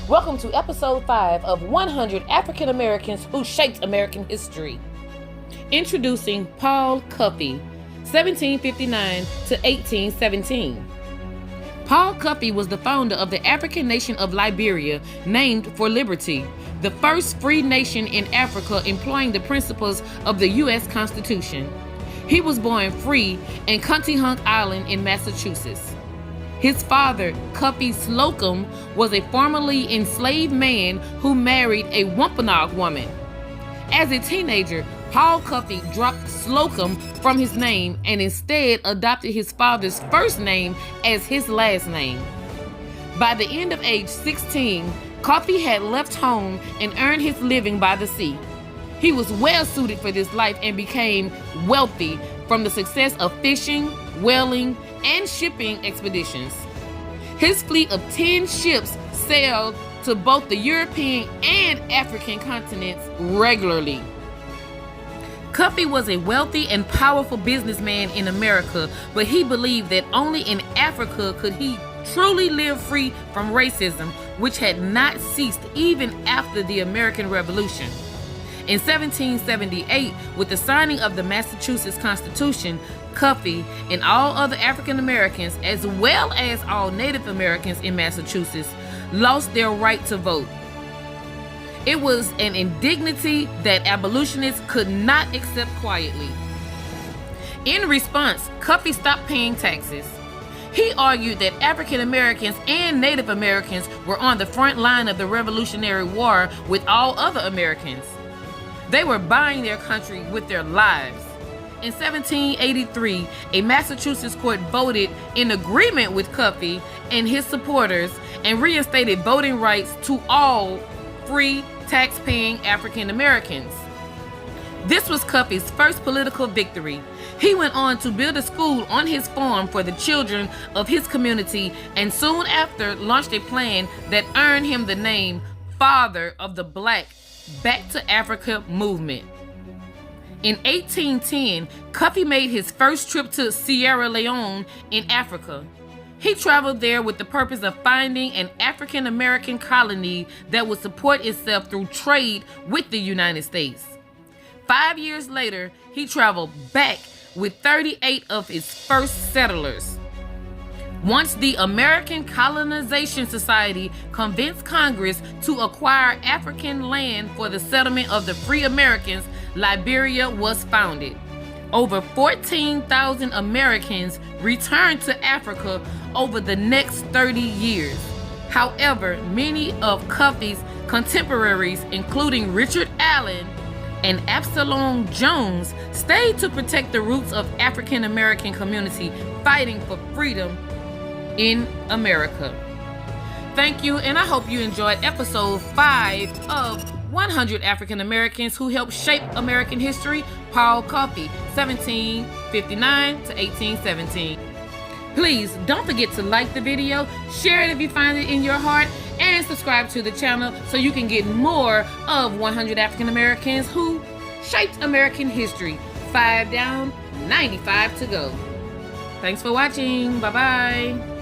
Welcome to episode 5 of 100 African Americans who shaped American history. Introducing Paul Cuffe, 1759 to 1817. Paul Cuffe was the founder of the African nation of Liberia, named for liberty, the first free nation in Africa employing the principles of the U.S. Constitution. He was born free in Cuttyhunk Island in Massachusetts. His father, Cuffe Slocum, was a formerly enslaved man who married a Wampanoag woman. As a teenager, Paul Cuffe dropped Slocum from his name and instead adopted his father's first name as his last name. By the end of age 16, Cuffe had left home and earned his living by the sea. He was well suited for this life and became wealthy from the success of fishing, whaling, and shipping expeditions. His fleet of 10 ships sailed to both the European and African continents regularly. Cuffe was a wealthy and powerful businessman in America, but he believed that only in Africa could he truly live free from racism, which had not ceased even after the American Revolution. In 1778, with the signing of the Massachusetts Constitution, Cuffe and all other African Americans, as well as all Native Americans in Massachusetts, lost their right to vote. It was an indignity that abolitionists could not accept quietly. In response, Cuffe stopped paying taxes. He argued that African Americans and Native Americans were on the front line of the Revolutionary War with all other Americans. They were buying their country with their lives. In 1783, a Massachusetts court voted in agreement with Cuffe and his supporters and reinstated voting rights to all free, tax-paying African Americans. This was Cuffe's first political victory. He went on to build a school on his farm for the children of his community and soon after launched a plan that earned him the name Father of the Black Back to Africa movement. In 1810, Cuffe made his first trip to Sierra Leone in Africa. He traveled there with the purpose of finding an African American colony that would support itself through trade with the United States. 5 years later, he traveled back with 38 of his first settlers. Once the American Colonization Society convinced Congress to acquire African land for the settlement of the free Americans, Liberia was founded. Over 14,000 Americans returned to Africa over the next 30 years. However, many of Cuffe's contemporaries, including Richard Allen and Absalom Jones, stayed to protect the roots of African American community fighting for freedom in America. Thank you, and I hope you enjoyed episode 5 of 100 African Americans who helped shape American history. Paul Cuffe, 1759 to 1817. Please don't forget to like the video, share it if you find it in your heart, and subscribe to the channel so you can get more of 100 African Americans who shaped American history. 5 down, 95 to go. Thanks for watching. Bye-bye.